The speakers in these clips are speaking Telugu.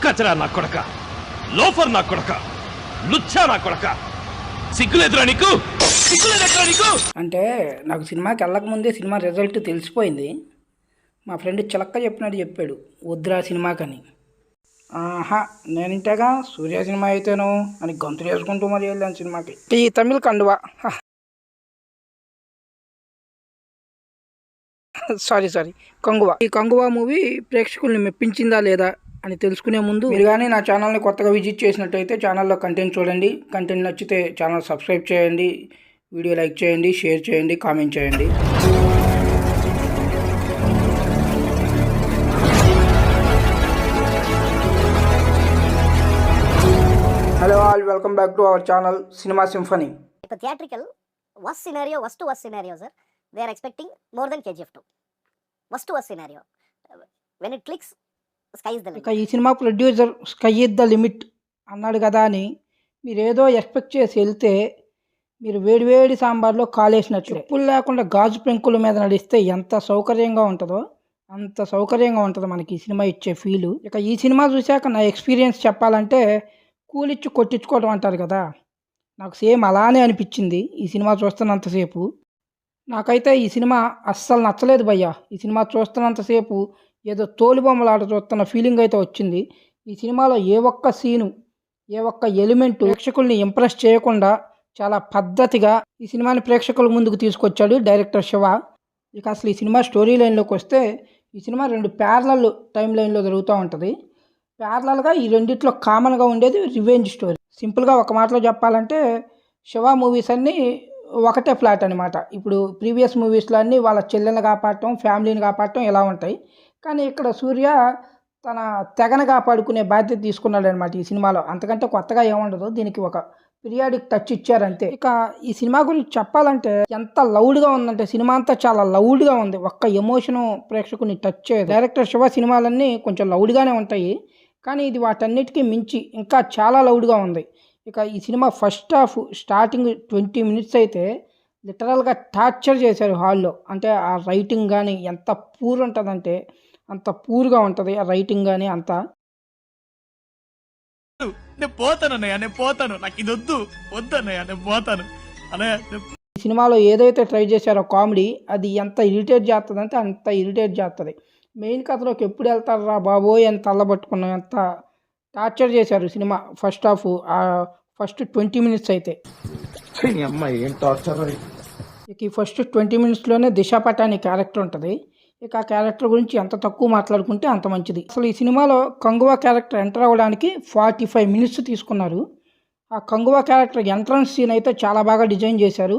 కచరా నా కొడక, లోఫర్ నా కొడక, లుచ్చా నా కొడక, సిగ్గులేదురా నీకు? సిగ్గులేదురా నీకు? అంటే నాకు సినిమాకి వెళ్ళక ముందే సినిమా రిజల్ట్ తెలిసిపోయింది. మా ఫ్రెండ్ చిలక్క చెప్పినట్టు చెప్పాడు, వద్దురా సినిమాకని. ఆహా, నేను ఇంతగా సూర్య సినిమా అయితేను అని గొంతులు వేసుకుంటూ మరి వెళ్ళాను సినిమాకి. ఈ తమిళ కండువా, సారీ కంగువా. ఈ కంగువా మూవీ ప్రేక్షకుల్ని మెప్పించిందా లేదా అని తెలుసుకునే ముందు మీరు కానీ నా ఛానల్ని కొత్తగా విజిట్ చేసినట్టయితే ఛానల్లో కంటెంట్ చూడండి. కంటెంట్ నచ్చితే ఛానల్ సబ్స్క్రైబ్ చేయండి, వీడియో లైక్ చేయండి, షేర్ చేయండి, కామెంట్ చేయండి. Hello all, welcome back to our channel cinema symphony. The theatrical worst scenario, sir. They are expecting more than KGF 2. Worst scenario. When it clicks, sky is the limit. ఈ cinema producer sky is the limit అన్నాడు కదా అని మీరు ఏదో ఎక్స్పెక్ట్ చేసి వెళ్తే మీరు వేడివేడి సాంబార్లో కాలేసినట్లు. చెప్పులు లేకుండా గాజు పెంకుల మీద నడిస్తే ఎంత సౌకర్యంగా ఉంటుందో అంత సౌకర్యంగా ఉంటుంది మనకి ఈ సినిమా ఇచ్చే ఫీలు. ఇక ఈ సినిమా చూశాక నా ఎక్స్పీరియన్స్ చెప్పాలంటే కూలిచ్చి కొట్టించుకోవడం అంటారు కదా, నాకు సేమ్ అలానే అనిపించింది ఈ సినిమా చూస్తున్నంతసేపు. నాకైతే ఈ సినిమా అస్సలు నచ్చలేదు భయ్యా. ఈ సినిమా చూస్తున్నంతసేపు ఏదో తోలుబొమ్మలాట చూస్తున్న ఫీలింగ్ అయితే వచ్చింది. ఈ సినిమాలో ఏ ఒక్క సీను, ఏ ఒక్క ఎలిమెంట్ ప్రేక్షకుల్ని ఇంప్రెస్ చేయకుండా చాలా పద్ధతిగా ఈ సినిమాని ప్రేక్షకుల ముందుకు తీసుకొచ్చాడు డైరెక్టర్ శివ. ఇక అసలు ఈ సినిమా స్టోరీ లైన్లోకి వస్తే ఈ సినిమా 2 ప్యారలల్ టైం లైన్లో జరుగుతూ ఉంటుంది. ప్యారలల్గా ఈ రెండిట్లో కామన్గా ఉండేది రివెంజ్ స్టోరీ. సింపుల్గా ఒక మాటలో చెప్పాలంటే శివ మూవీస్ అన్నీ ఒకటే ఫ్లాట్ అనమాట. ఇప్పుడు ప్రీవియస్ మూవీస్లో అన్నీ వాళ్ళ చెల్లెల్ని కాపాడటం, ఫ్యామిలీని కాపాడటం ఇలా ఉంటాయి. కానీ ఇక్కడ సూర్య తన తెగను కాపాడుకునే బాధ్యత తీసుకున్నాడు అనమాట ఈ సినిమాలో. అంతకంటే కొత్తగా ఏముండదు, దీనికి ఒక పీరియాడిక్ టచ్ ఇచ్చారంతే. ఇక ఈ సినిమా గురించి చెప్పాలంటే ఎంత లౌడ్గా ఉందంటే సినిమా అంతా చాలా లౌడ్గా ఉంది. ఒక్క ఎమోషను ప్రేక్షకుని టచ్ చేయదు. డైరెక్టర్ శివ సినిమాలన్నీ కొంచెం లౌడ్గానే ఉంటాయి, కానీ ఇది వాటన్నిటికీ మించి ఇంకా చాలా లౌడ్గా ఉంది. ఇక ఈ cinema first half starting 20 minutes అయితే లిటరల్గా టార్చర్ చేశారు హాల్లో. అంటే ఆ రైటింగ్ కానీ ఎంత పూర్ ఉంటుందంటే అంత పూర్గా ఉంటుంది ఆ రైటింగ్ కానీ అంతా. నేను పోతాను, నాకు ఇది వద్దన్నయ్య, నేను పోతాను అన్నయ్య. ఈ సినిమాలో ఏదైతే ట్రై చేశారో కామెడీ, అది ఎంత ఇరిటేట్ చేస్తుంది అంటే అంత ఇరిటేట్ చేస్తుంది. మెయిన్ కథలోకి ఎప్పుడు వెళ్తారా బాబోయ్ అని తల్లబట్టుకున్నాం, ఎంత టార్చర్ చేశారు cinema first half. First 20 minutes అయితే ఇక ఈ ఫస్ట్ 20 minutesలోనే దిశా పటాని క్యారెక్టర్ ఉంటుంది. ఇక ఆ క్యారెక్టర్ గురించి ఎంత తక్కువ మాట్లాడుకుంటే అంత మంచిది. అసలు ఈ సినిమాలో కంగువా క్యారెక్టర్ ఎంటర్ అవ్వడానికి 45 minutes తీసుకున్నారు. ఆ కంగువా క్యారెక్టర్ ఎంట్రన్స్ సీన్ అయితే చాలా బాగా డిజైన్ చేశారు.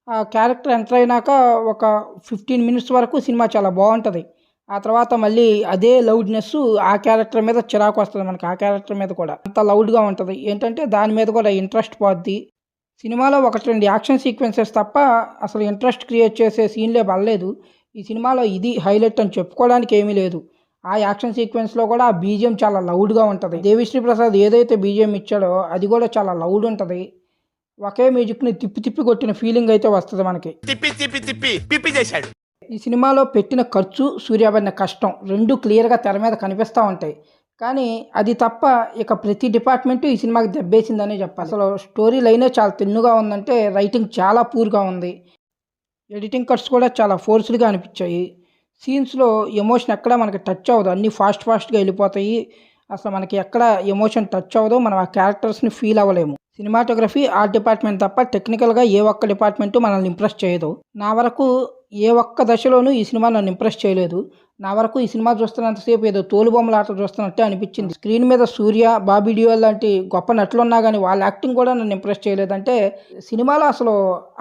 ఆ క్యారెక్టర్ ఎంటర్ అయినాక ఒక 15 minutes వరకు సినిమా చాలా బాగుంటుంది. ఆ తర్వాత మళ్ళీ అదే లౌడ్నెస్ ఆ క్యారెక్టర్ మీద చిరాకు వస్తుంది మనకి. ఆ క్యారెక్టర్ మీద కూడా అంత లౌడ్గా ఉంటుంది, ఏంటంటే దాని మీద కూడా ఇంట్రెస్ట్ పోద్ది. సినిమాలో 1-2 యాక్షన్ సీక్వెన్సెస్ తప్ప అసలు ఇంట్రెస్ట్ క్రియేట్ చేసే సీన్లే పడలేదు ఈ సినిమాలో. ఇది హైలైట్ అని చెప్పుకోవడానికి ఏమీ లేదు. ఆ యాక్షన్ సీక్వెన్స్లో కూడా ఆ బీజిఎం చాలా లౌడ్గా ఉంటుంది. దేవిశ్రీ ప్రసాద్ ఏదైతే బీజిఎం ఇచ్చాడో అది కూడా చాలా లౌడ్ ఉంటుంది. ఒకే మ్యూజిక్ని తిప్పి తిప్పి కొట్టిన ఫీలింగ్ అయితే వస్తుంది మనకి. తిప్పి చేశాడు. ఈ సినిమాలో పెట్టిన ఖర్చు, సూర్యపడిన కష్టం రెండు క్లియర్గా తెర మీద కనిపిస్తూ ఉంటాయి. కానీ అది తప్ప ఇక ప్రతి డిపార్ట్మెంటు ఈ సినిమాకి దెబ్బేసిందనే చెప్పాలి. అసలు స్టోరీ లైనే చాలా తిన్నుగా ఉందంటే రైటింగ్ చాలా పూర్గా ఉంది. ఎడిటింగ్ కట్స్ కూడా చాలా ఫోర్స్డ్గా అనిపించాయి. సీన్స్లో ఎమోషన్ ఎక్కడ మనకి టచ్ అవ్వదు, అన్నీ ఫాస్ట్గా వెళ్ళిపోతాయి. అసలు మనకి ఎక్కడ ఎమోషన్ టచ్ అవ్వదు, మనం ఆ క్యారెక్టర్స్ని ఫీల్ అవ్వలేము. సినిమాటోగ్రఫీ, ఆర్ట్ డిపార్ట్మెంట్ తప్ప టెక్నికల్గా ఏ ఒక్క డిపార్ట్మెంటు మనల్ని ఇంప్రెస్ చేయదు. నా వరకు ఏ ఒక్క దశలోనూ ఈ సినిమా నన్ను ఇంప్రెస్ చేయలేదు. నా వరకు ఈ సినిమా చూస్తున్నంతసేపు ఏదో తోలుబొమ్మలాట చూస్తున్నట్టే అనిపించింది. స్క్రీన్ మీద సూర్య, బాబీ డియోల్ లాంటి గొప్ప నటులు ఉన్నా కానీ వాళ్ళ యాక్టింగ్ కూడా నన్ను ఇంప్రెస్ చేయలేదంటే సినిమాలో అసలు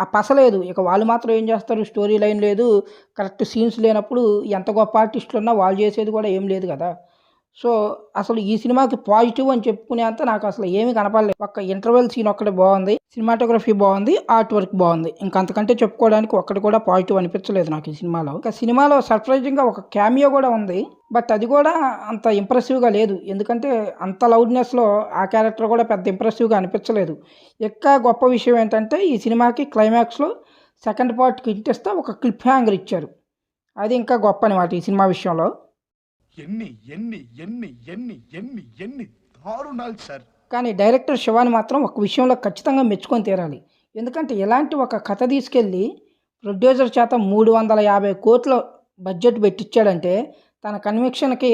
ఆ పసలేదు. ఇక వాళ్ళు మాత్రం ఏం చేస్తారు, స్టోరీ లైన్ లేదు, కరెక్ట్ సీన్స్ లేనప్పుడు ఎంత గొప్ప ఆర్టిస్టులు ఉన్నా వాళ్ళు చేసేది కూడా ఏం లేదు కదా. సో అసలు ఈ సినిమాకి పాజిటివ్ అని చెప్పుకునే అంత నాకు అసలు ఏమీ కనపడలేదు. ఒక్క ఇంటర్వెల్ సీన్ ఒక్కటే బాగుంది, సినిమాటోగ్రఫీ బాగుంది, ఆర్ట్ వర్క్ బాగుంది. ఇంకంతకంటే చెప్పుకోవడానికి ఒక్కటి కూడా పాజిటివ్ అనిపించలేదు నాకు ఈ సినిమాలో. ఇంకా సినిమాలో సర్ప్రైజింగ్గా ఒక క్యామియో కూడా ఉంది, బట్ అది కూడా అంత ఇంప్రెసివ్గా లేదు. ఎందుకంటే అంత లౌడ్నెస్లో ఆ క్యారెక్టర్ కూడా పెద్ద ఇంప్రెసివ్గా అనిపించలేదు. ఇంకా గొప్ప విషయం ఏంటంటే ఈ సినిమాకి క్లైమాక్స్లో సెకండ్ పార్ట్కి ఇంటిస్తే ఒక క్లిప్ హ్యాంగర్ ఇచ్చారు. అది ఇంకా గొప్ప అనమాట ఈ సినిమా విషయంలో. ఎన్ని ఎన్ని ఎన్ని ఎన్ని ఎన్ని ఎన్ని దారుణాలు సార్. కానీ డైరెక్టర్ శివాని మాత్రం ఒక విషయంలో ఖచ్చితంగా మెచ్చుకొని తీరాలి. ఎందుకంటే ఇలాంటి ఒక కథ తీసుకెళ్ళి ప్రొడ్యూసర్ చేత 350 కోట్ల బడ్జెట్ పెట్టించాడంటే తన కన్విక్షన్కి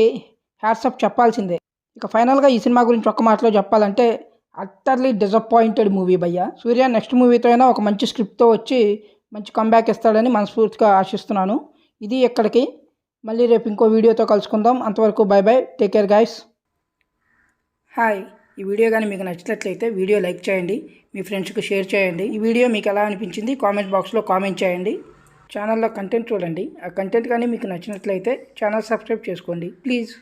హ్యాట్సప్ చెప్పాల్సిందే. ఇక ఫైనల్గా ఈ సినిమా గురించి ఒక్క మాటలో చెప్పాలంటే అట్టర్లీ డిసప్పాయింటెడ్ మూవీ భయ్య. సూర్య నెక్స్ట్ మూవీతో అయినా ఒక మంచి స్క్రిప్ట్తో వచ్చి మంచి కంబ్యాక్ ఇస్తాడని మనస్ఫూర్తిగా ఆశిస్తున్నాను. ఇది ఎక్కడికి, మళ్ళీ రేపు ఇంకో వీడియోతో కలుసుకుందాం. అంతవరకు by by, take care guys. Hi, ఈ వీడియో కానీ మీకు నచ్చినట్లయితే వీడియో లైక్ చేయండి, మీ ఫ్రెండ్స్కి షేర్ చేయండి. ఈ వీడియో మీకు ఎలా అనిపించింది కామెంట్ బాక్స్లో కామెంట్ చేయండి. ఛానల్లో కంటెంట్ చూడండి, ఆ కంటెంట్ కానీ మీకు నచ్చినట్లయితే ఛానల్ సబ్స్క్రైబ్ చేసుకోండి ప్లీజ్.